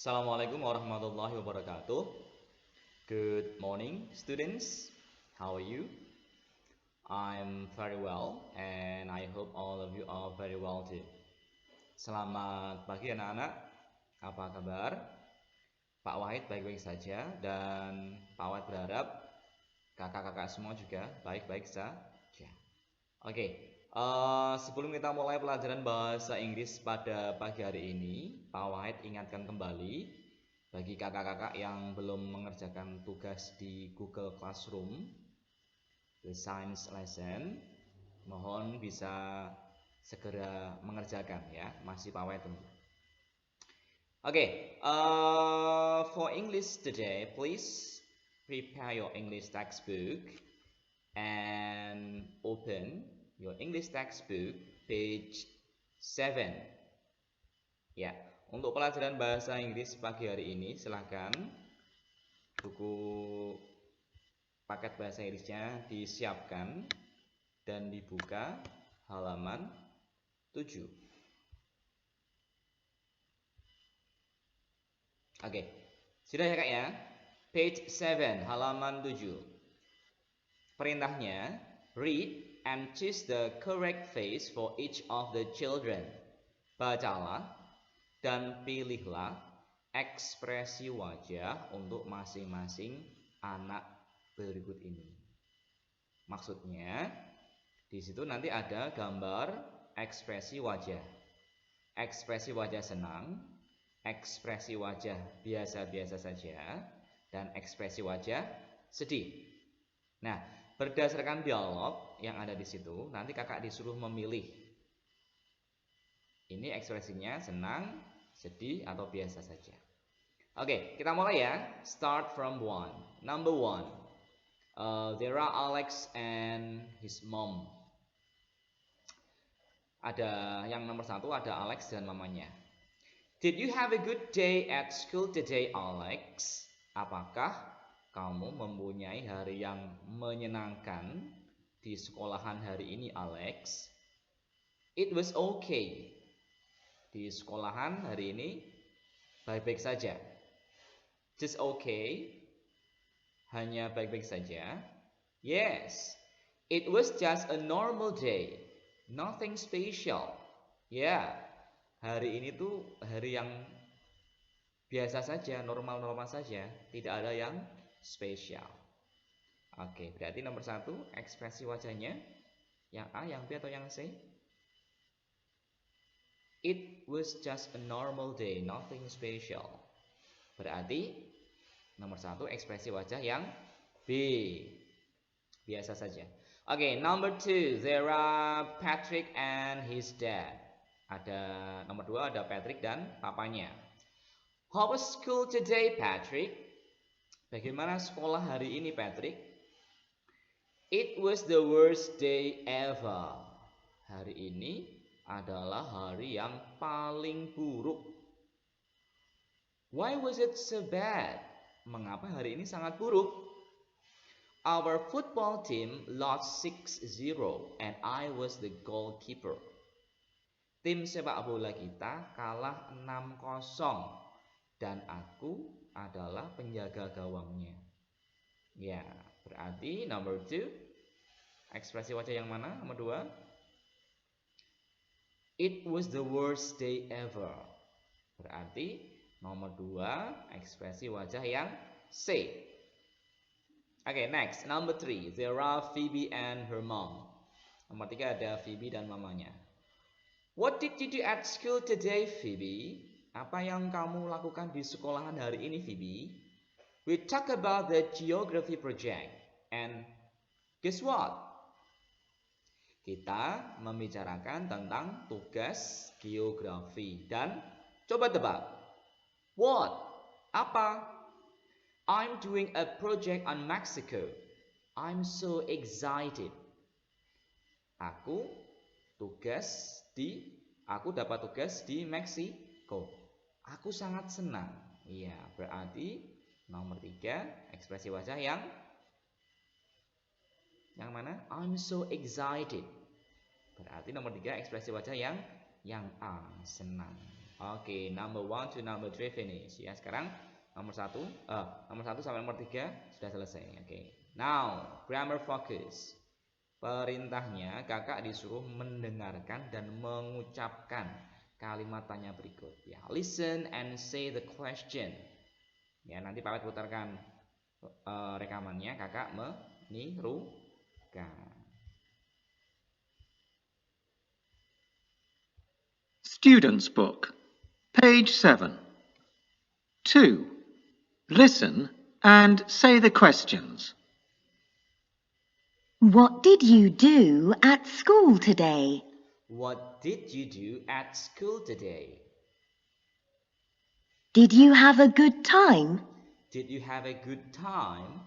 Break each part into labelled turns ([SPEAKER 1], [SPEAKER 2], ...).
[SPEAKER 1] Assalamualaikum warahmatullahi wabarakatuh. Good morning, students. How are you? I'm very well, and I hope all of you are very well too. Selamat pagi anak-anak. Apa kabar? Pak Wahid baik-baik saja, dan Pak Wahid berharap kakak-kakak semua juga baik-baik saja. Oke. Sebelum kita mulai pelajaran bahasa Inggris pada pagi hari ini, Pak Wahid ingatkan kembali bagi kakak-kakak yang belum mengerjakan tugas di Google Classroom, the science lesson, mohon bisa segera mengerjakan ya, masih Pak Wahid tunggu. Oke, for English today, please prepare your English textbook and open your English textbook page 7. Ya, untuk pelajaran bahasa Inggris pagi hari ini silahkan buku paket bahasa Inggrisnya disiapkan dan dibuka halaman 7. Oke, sudah ya Kak ya? Page 7, halaman 7. Perintahnya, read and choose the correct face for each of the children. Bacalah dan pilihlah ekspresi wajah untuk masing-masing anak berikut ini. Maksudnya, di situ nanti ada gambar ekspresi wajah. Ekspresi wajah senang, ekspresi wajah biasa-biasa saja, dan ekspresi wajah sedih. Nah, berdasarkan dialog yang ada di situ, nanti kakak disuruh memilih. Ini ekspresinya senang, sedih, atau biasa saja. Oke, kita mulai ya. Start from 1. Number 1. There are Alex and his mom. Ada yang nomor 1 ada Alex dan mamanya. Did you have a good day at school today, Alex? Apakah kamu mempunyai hari yang menyenangkan di sekolahan hari ini, Alex? It was okay. Di sekolahan hari ini baik-baik saja. Just okay. Hanya baik-baik saja. Yes. It was just a normal day. Nothing special. Ya, hari ini tuh hari yang biasa saja, normal-normal saja. Tidak ada yang spesial. Oke, berarti nomor 1 ekspresi wajahnya yang A, yang B, atau yang C? It was just a normal day, nothing special. Berarti nomor 1 ekspresi wajah yang B, biasa saja. Oke, number 2, there are Patrick and his dad. Ada nomor 2 ada Patrick dan papanya. How was school today, Patrick? Bagaimana sekolah hari ini, Patrick? It was the worst day ever. Hari ini adalah hari yang paling buruk. Why was it so bad? Mengapa hari ini sangat buruk? Our football team lost 6-0 and I was the goalkeeper. Tim sepak bola kita kalah 6-0 dan aku adalah penjaga gawangnya. Ya, berarti number 2 ekspresi wajah yang mana? Nomor 2. It was the worst day ever. Berarti nomor 2 ekspresi wajah yang C. Oke, next, number 3. There are Phoebe and her mom. Nomor 3 ada Phoebe dan mamanya. What did you do at school today, Phoebe? Apa yang kamu lakukan di sekolahan hari ini, Phoebe? We talk about the geography project. And guess what? Kita membicarakan tentang tugas geografi. Dan coba tebak. What? Apa? I'm doing a project on Mexico. I'm so excited. Aku dapat tugas di Meksiko. Aku sangat senang. Iya, berarti nomor 3 ekspresi wajah yang mana? I'm so excited. Berarti nomor 3 ekspresi wajah yang A, senang. Oke, number 1 to number 3 finish. Ya, sekarang nomor 1 sampai nomor 3 sudah selesai. Oke. Now, grammar focus. Perintahnya kakak disuruh mendengarkan dan mengucapkan kalimat tanya berikut. Ya, listen and say the question. Ya, nanti Pak putarkan rekamannya, kakak menirukan.
[SPEAKER 2] Student's Book, page 7. 2. Listen and say the questions.
[SPEAKER 3] What did you do at school today?
[SPEAKER 1] What did you do at school today?
[SPEAKER 3] Did you have a good time?
[SPEAKER 1] Did you have a good time?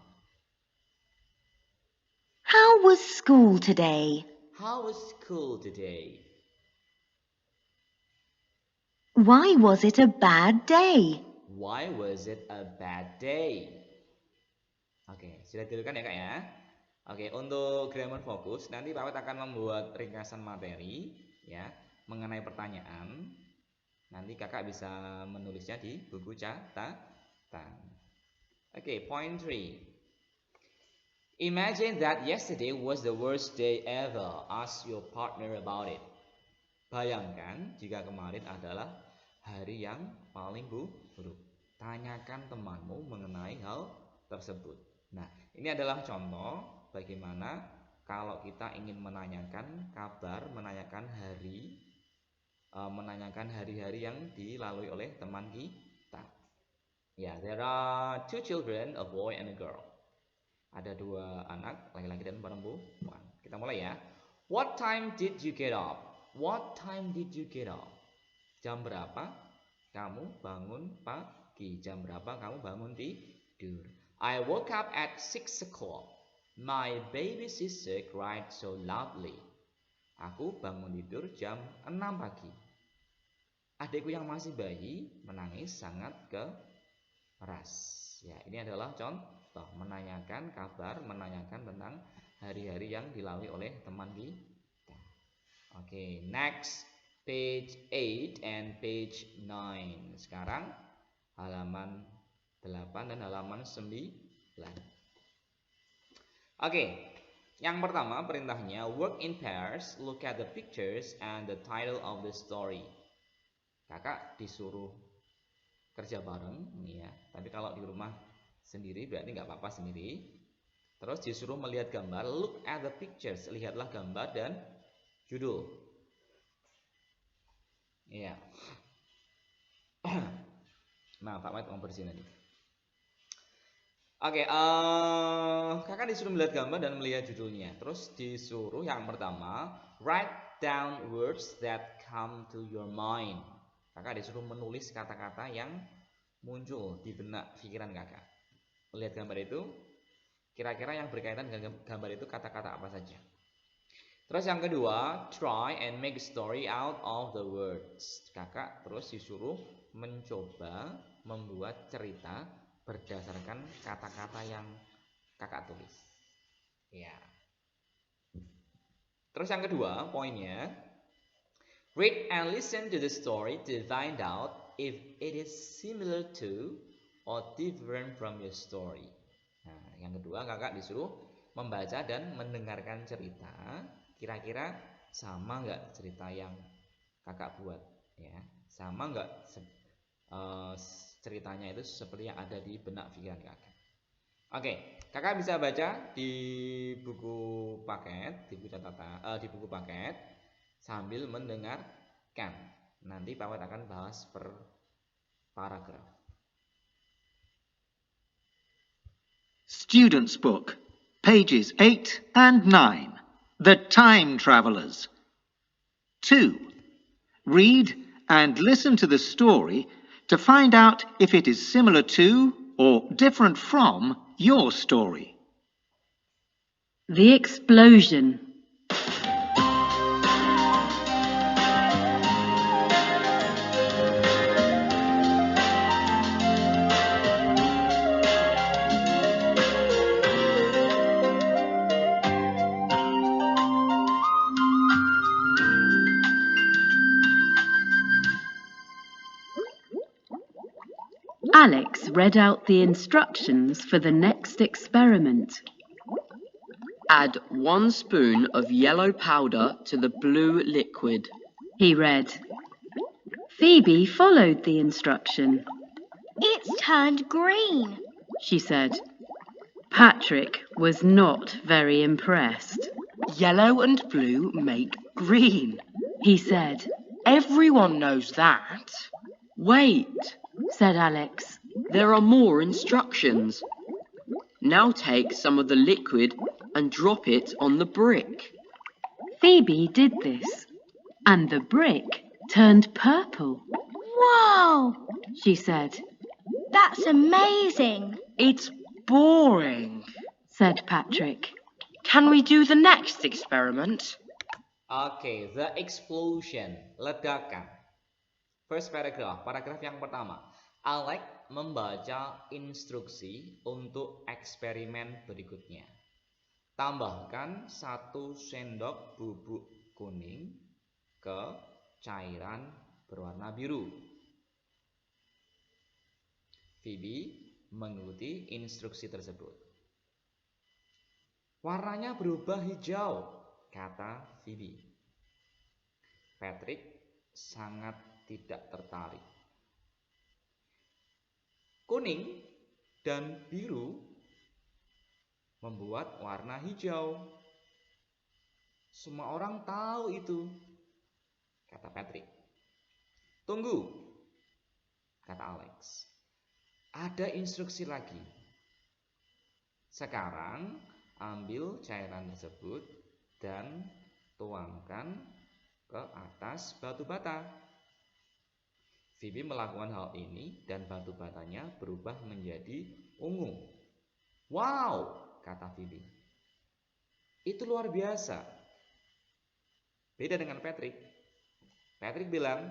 [SPEAKER 3] How was school today?
[SPEAKER 1] How was school today?
[SPEAKER 3] Why was it a bad day?
[SPEAKER 1] Why was it a bad day? Oke, sudah ditirukan ya kak ya. Oke, untuk grammar fokus nanti Pak Wet akan membuat ringkasan materi ya mengenai pertanyaan. Nanti kakak bisa menulisnya di buku catatan. Oke, point 3. Imagine that yesterday was the worst day ever. Ask your partner about it. Bayangkan jika kemarin adalah hari yang paling buruk. Tanyakan temanmu mengenai hal tersebut. Nah, ini adalah contoh bagaimana kalau kita ingin menanyakan kabar, menanyakan hari-hari yang dilalui oleh teman kita. Ya, there are 2 children, a boy and a girl. Ada 2 anak, laki-laki dan perempuan. Kita mulai ya. What time did you get up? What time did you get up? Jam berapa kamu bangun pagi? Jam berapa kamu bangun tidur? I woke up at 6 o'clock. My baby sister cried so loudly. Aku bangun tidur jam 6 pagi. Adikku yang masih bayi menangis sangat keras. Ya, ini adalah contoh menanyakan kabar, menanyakan tentang hari-hari yang dilalui oleh teman kita. Oke, next page 8 and page 9. Sekarang halaman 8 dan halaman 9. Oke, yang pertama perintahnya work in pairs, look at the pictures and the title of the story. Kakak disuruh kerja bareng ya, tapi kalau di rumah sendiri berarti nggak apa-apa sendiri. Terus disuruh melihat gambar, look at the pictures, lihatlah gambar dan judul. Iya. Nah, Pak Mait mau bersihin nanti. Oke, kakak disuruh melihat gambar dan melihat judulnya. Terus disuruh yang pertama, write down words that come to your mind. Kakak disuruh menulis kata-kata yang muncul di benak pikiran kakak. Melihat gambar itu, kira-kira yang berkaitan dengan gambar itu kata-kata apa saja. Terus yang kedua, try and make a story out of the words. Kakak terus disuruh mencoba membuat cerita berdasarkan kata-kata yang kakak tulis. Ya. Terus yang kedua, poinnya, read and listen to the story to find out if it is similar to or different from your story. Nah, yang kedua kakak disuruh membaca dan mendengarkan cerita. Kira-kira sama nggak cerita yang kakak buat? Ya, sama nggak ceritanya itu seperti yang ada di benak pikiran kakak. Oke, kakak bisa baca di buku paket, di buku catatan, di buku paket sambil mendengarkan. Nanti Pak Wet akan bahas per paragraf.
[SPEAKER 2] Student's Book, pages 8 and 9. The Time Travelers. 2. Read and listen to the story to find out if it is similar to or different from your story.
[SPEAKER 4] The explosion. Alex read out the instructions for the next experiment.
[SPEAKER 5] Add 1 spoon of yellow powder to the blue liquid.
[SPEAKER 4] He read. Phoebe followed the instruction.
[SPEAKER 6] It's turned green.
[SPEAKER 4] She said. Patrick was not very impressed.
[SPEAKER 7] Yellow and blue make green.
[SPEAKER 4] He said.
[SPEAKER 7] Everyone knows that.
[SPEAKER 5] Wait,
[SPEAKER 4] Said Alex.
[SPEAKER 5] there are more instructions. Now take some of the liquid and drop it on the brick.
[SPEAKER 4] Phoebe did this, and the brick turned purple.
[SPEAKER 6] Whoa!
[SPEAKER 4] She said.
[SPEAKER 6] That's amazing.
[SPEAKER 7] It's boring.
[SPEAKER 4] Said Patrick.
[SPEAKER 7] Can we do the next experiment?
[SPEAKER 1] Oke, the explosion, ledakan. First paragraph, paragraf yang pertama. Alex membaca instruksi untuk eksperimen berikutnya. Tambahkan 1 sendok bubuk kuning ke cairan berwarna biru. Phoebe mengikuti instruksi tersebut. Warnanya berubah hijau, kata Phoebe. Patrick sangat tidak tertarik. Kuning dan biru membuat warna hijau. Semua orang tahu itu, kata Patrick. Tunggu, kata Alex. Ada instruksi lagi. Sekarang ambil cairan tersebut dan tuangkan ke atas batu bata. Phoebe melakukan hal ini dan batu batanya berubah menjadi ungu. Wow, kata Phoebe. Itu luar biasa. Beda dengan Patrick. Patrick bilang,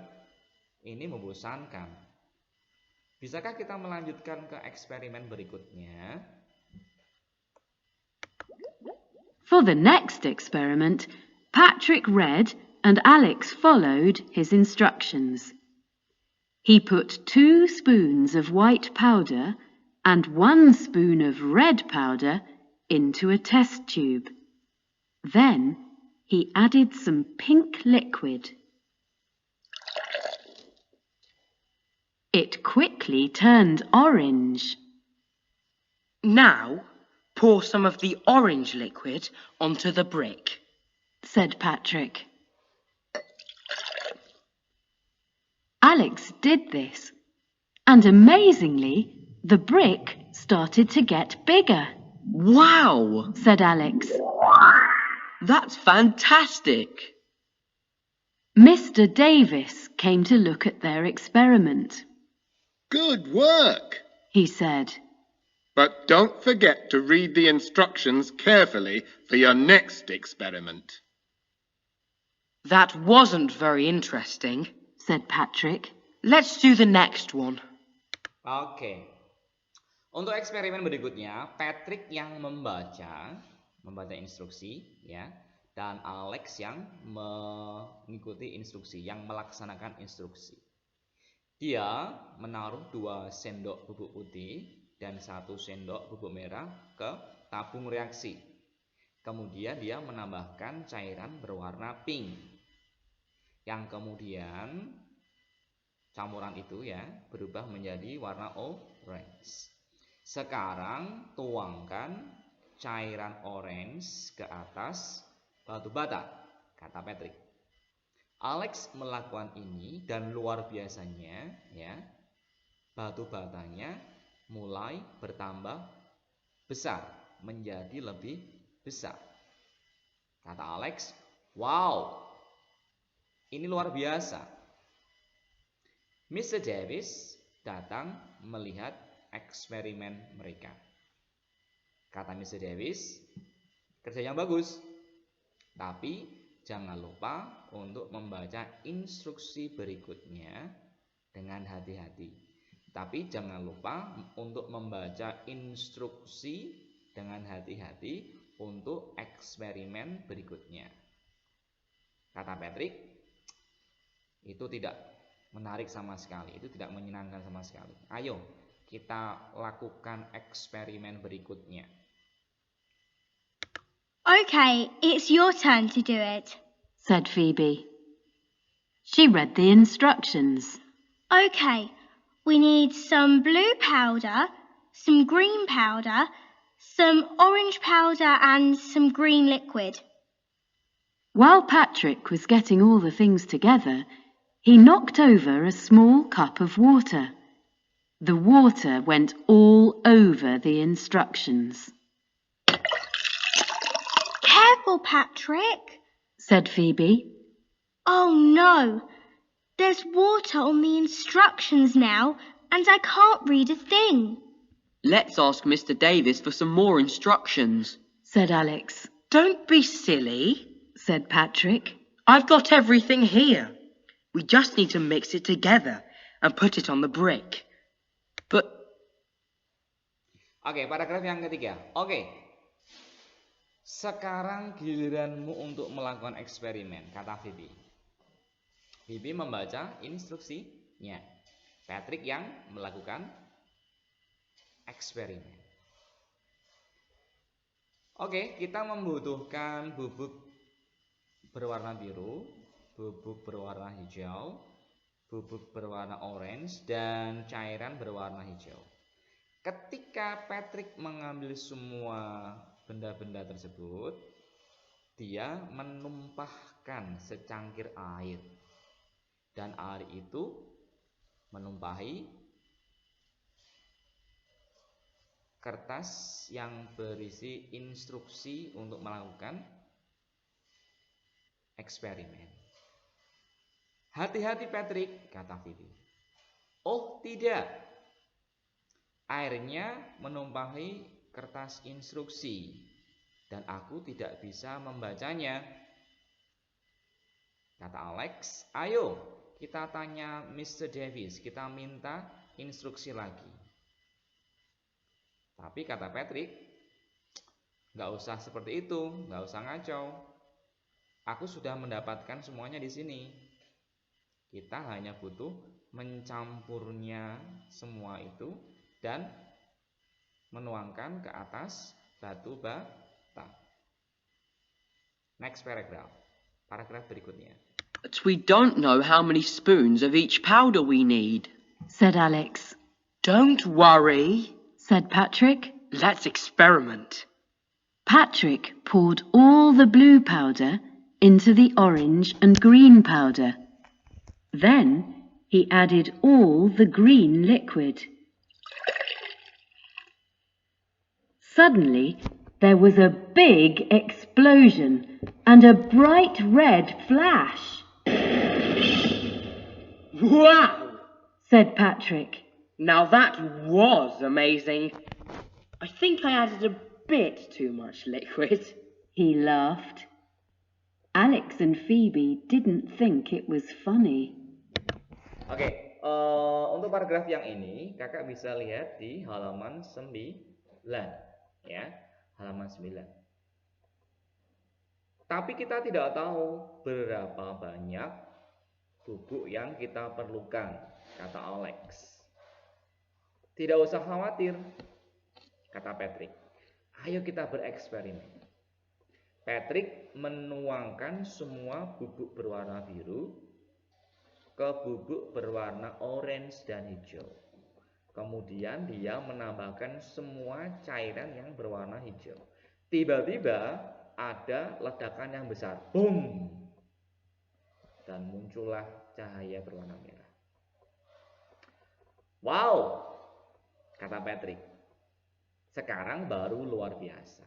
[SPEAKER 1] ini membosankan. Bisakah kita melanjutkan ke eksperimen berikutnya?
[SPEAKER 4] For the next experiment, Patrick read and Alex followed his instructions. He put 2 spoons of white powder and 1 spoon of red powder into a test tube. Then he added some pink liquid. It quickly turned orange.
[SPEAKER 7] Now, pour some of the orange liquid onto the brick,
[SPEAKER 4] Said Patrick. Alex did this, and amazingly, the brick started to get bigger,
[SPEAKER 5] Wow,
[SPEAKER 4] said Alex.
[SPEAKER 5] that's fantastic.
[SPEAKER 4] Mr. Davis came to look at their experiment.
[SPEAKER 8] Good work!
[SPEAKER 4] He said.
[SPEAKER 8] But don't forget to read the instructions carefully for your next experiment.
[SPEAKER 7] That wasn't very interesting.
[SPEAKER 4] Said Patrick.
[SPEAKER 7] Let's do the next one.
[SPEAKER 1] Oke. Untuk eksperimen berikutnya, Patrick yang membaca instruksi, ya, dan Alex yang mengikuti instruksi, yang melaksanakan instruksi. Dia menaruh 2 sendok bubuk putih dan 1 sendok bubuk merah ke tabung reaksi. Kemudian dia menambahkan cairan berwarna pink. Yang kemudian campuran itu ya berubah menjadi warna orange. Sekarang tuangkan cairan orange ke atas batu bata, kata Patrick. Alex melakukan ini dan luar biasanya ya, batu batanya mulai bertambah besar, menjadi lebih besar. Kata Alex, wow, ini luar biasa. Mr. Davis datang melihat eksperimen mereka. Kata Mr. Davis, kerja yang bagus. Tapi jangan lupa untuk membaca instruksi berikutnya dengan hati-hati. Tapi jangan lupa untuk membaca instruksi dengan hati-hati untuk eksperimen berikutnya. Kata Patrick, itu tidak menarik sama sekali, itu tidak menyenangkan sama sekali. Ayo, kita lakukan eksperimen berikutnya.
[SPEAKER 6] Okay, it's your turn to do it.
[SPEAKER 4] said Phoebe. She read the instructions.
[SPEAKER 6] Okay, we need some blue powder, some green powder, some orange powder and some green liquid.
[SPEAKER 4] While Patrick was getting all the things together, he knocked over a small cup of water. The water went all over the instructions.
[SPEAKER 6] Careful, Patrick,
[SPEAKER 4] said Phoebe.
[SPEAKER 6] Oh no, there's water on the instructions now and I can't read a thing.
[SPEAKER 5] Let's ask Mr. Davis for some more instructions,
[SPEAKER 4] said Alex.
[SPEAKER 7] Don't be silly,
[SPEAKER 4] said Patrick.
[SPEAKER 7] I've got everything here. We just need to mix it together and put it on the brick. But...
[SPEAKER 1] Oke, paragraf yang ketiga. Oke. Sekarang giliranmu untuk melakukan eksperimen, kata Phoebe. Phoebe membaca instruksinya. Patrick yang melakukan eksperimen. Oke, kita membutuhkan bubuk berwarna biru, bubuk berwarna hijau, bubuk berwarna orange, dan cairan berwarna hijau. Ketika Patrick mengambil semua benda-benda tersebut, dia menumpahkan secangkir air. Dan air itu menumpahi kertas yang berisi instruksi untuk melakukan eksperimen. Hati-hati Patrick, kata Phoebe. Oh tidak, airnya menumpahi kertas instruksi dan aku tidak bisa membacanya. Kata Alex, ayo kita tanya Mr. Davis, kita minta instruksi lagi. Tapi kata Patrick, nggak usah seperti itu, nggak usah ngacau. Aku sudah mendapatkan semuanya di sini. Kita hanya butuh mencampurnya semua itu dan menuangkan ke atas batu bata. Next paragraph. Paragraf berikutnya.
[SPEAKER 5] but we don't know how many spoons of each powder we need,
[SPEAKER 4] said Alex.
[SPEAKER 7] Don't worry.
[SPEAKER 4] Said Patrick.
[SPEAKER 7] Let's experiment.
[SPEAKER 4] Patrick poured all the blue powder into the orange and green powder. Then he added all the green liquid. Suddenly, there was a big explosion and a bright red flash,
[SPEAKER 7] Wow!
[SPEAKER 4] said Patrick.
[SPEAKER 7] Now that was amazing. I think I added a bit too much liquid.
[SPEAKER 4] He laughed. Alex and Phoebe didn't think it was funny.
[SPEAKER 1] Oke, untuk paragraf yang ini kakak bisa lihat di halaman 9, ya, halaman 9. Tapi kita tidak tahu berapa banyak bubuk yang kita perlukan, kata Alex. Tidak usah khawatir, kata Patrick. Ayo kita bereksperimen. Patrick menuangkan semua bubuk berwarna biru ke bubuk berwarna orange dan hijau. Kemudian dia menambahkan semua cairan yang berwarna hijau. Tiba-tiba ada ledakan yang besar. Boom! Dan muncullah cahaya berwarna merah. Wow! Kata Patrick. Sekarang baru luar biasa.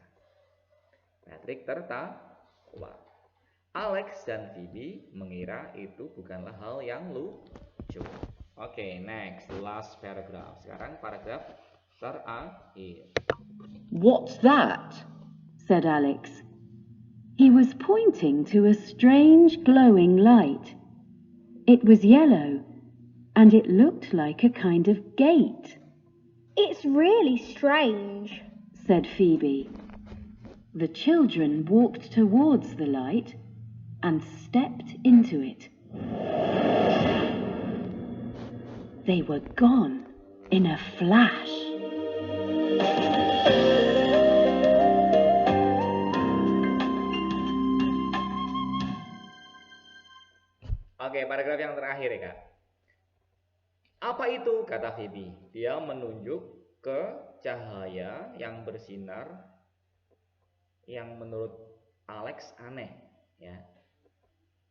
[SPEAKER 1] Patrick tertawa. Alex dan Phoebe mengira itu bukanlah hal yang lucu. Oke, next, last paragraph. Sekarang paragraf terakhir.
[SPEAKER 7] What's that?
[SPEAKER 4] Said Alex. He was pointing to a strange glowing light. It was yellow, and it looked like a kind of gate.
[SPEAKER 6] It's really strange,
[SPEAKER 4] said Phoebe. The children walked towards the light and stepped into it. They were gone. in a flash.
[SPEAKER 1] Oke, paragraf yang terakhir ya, Kak. Apa itu? Kata Phoebe. Dia menunjuk ke cahaya yang bersinar yang menurut Alex aneh, ya.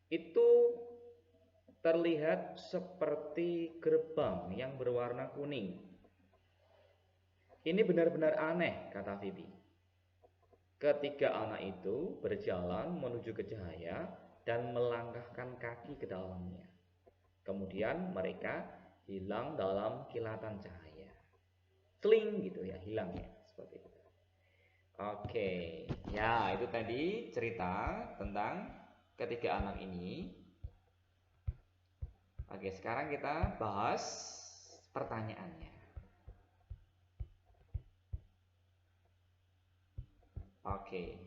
[SPEAKER 1] Itu terlihat seperti gerbang yang berwarna kuning. Ini benar-benar aneh, kata Phoebe. Ketiga anak itu berjalan menuju ke cahaya dan melangkahkan kaki ke dalamnya. Kemudian mereka hilang dalam kilatan cahaya. Kling gitu ya, hilang ya, seperti itu. Oke, ya itu tadi cerita tentang ketiga anak ini. Oke, sekarang kita bahas pertanyaannya. Oke.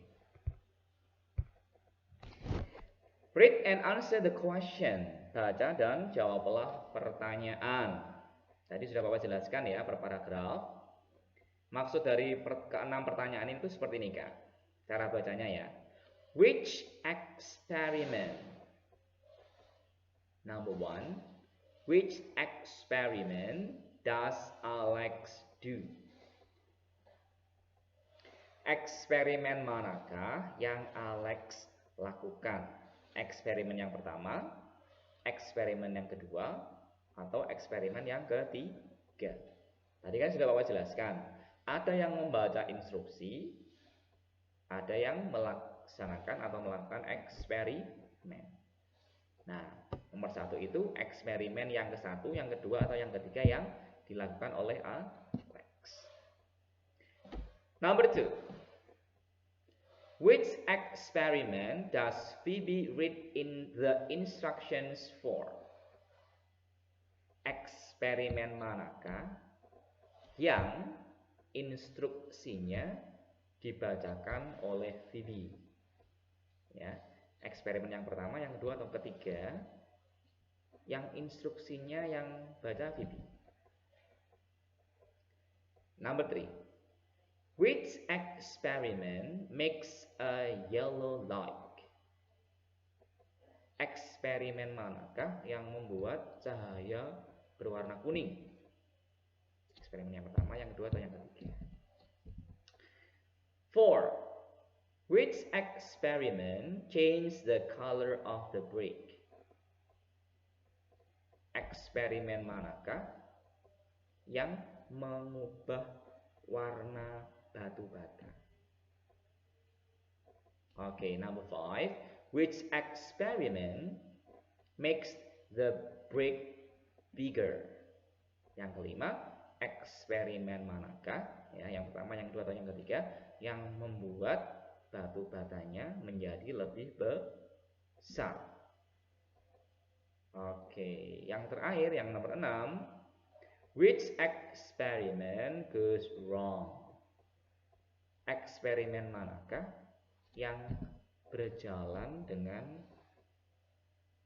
[SPEAKER 1] Read and answer the question. Baca dan jawablah pertanyaan. Tadi sudah Bapak jelaskan ya per paragraf. Maksud dari keenam pertanyaan itu seperti ini, Kak. Cara bacanya ya. Which experiment? Number 1. Which experiment does Alex do? Eksperimen manakah yang Alex lakukan? Eksperimen yang pertama, eksperimen yang kedua, atau eksperimen yang ketiga? Tadi kan sudah Bapak jelaskan. Ada yang membaca instruksi, ada yang melaksanakan atau melakukan eksperimen. Nah, nomor 1 itu eksperimen yang ke-1, yang kedua, atau yang ketiga yang dilakukan oleh Alex. Number 2. Which experiment does Phoebe read in the instructions for? Eksperimen manakah yang instruksinya dibacakan oleh Phoebe? Ya, eksperimen yang pertama, yang kedua, atau ketiga yang instruksinya yang baca Phoebe. Number 3. Which experiment makes a yellow light? Eksperimen manakah yang membuat cahaya berwarna kuning? Eksperimen yang pertama, yang kedua, atau yang ketiga? 4. Which experiment changed the color of the brick? Eksperimen manakah yang mengubah warna batu bata? Okay, number 5. Which experiment makes the brick bigger? Yang kelima, eksperimen manakah ya, yang pertama, yang kedua, atau yang ketiga yang membuat batu batanya menjadi lebih besar? Oke, yang terakhir, yang nomor 6. Which experiment goes wrong? Eksperimen manakah yang berjalan dengan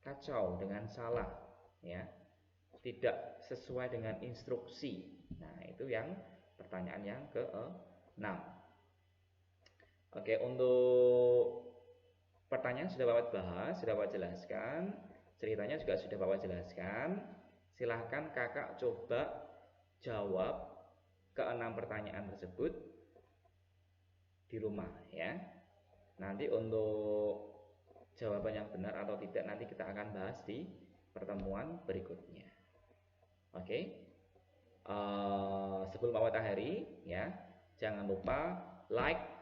[SPEAKER 1] kacau, dengan salah, ya, tidak sesuai dengan instruksi? Nah, itu yang pertanyaan yang ke-6. Oke, untuk pertanyaan sudah Bapak bahas, sudah Bapak jelaskan, ceritanya juga sudah Bapak jelaskan. Silahkan kakak coba jawab ke-6 pertanyaan tersebut di rumah ya. Nanti untuk jawaban yang benar atau tidak nanti kita akan bahas di pertemuan berikutnya. Oke. Sebelum Bapak akhiri ya, jangan lupa like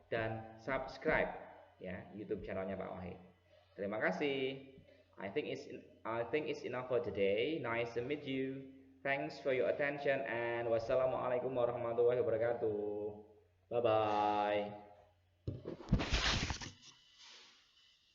[SPEAKER 1] dan subscribe ya YouTube channelnya Pak Wahid. Terima kasih. I think it's enough for today. Nice to meet you. Thanks for your attention and wassalamualaikum warahmatullahi wabarakatuh. Bye bye.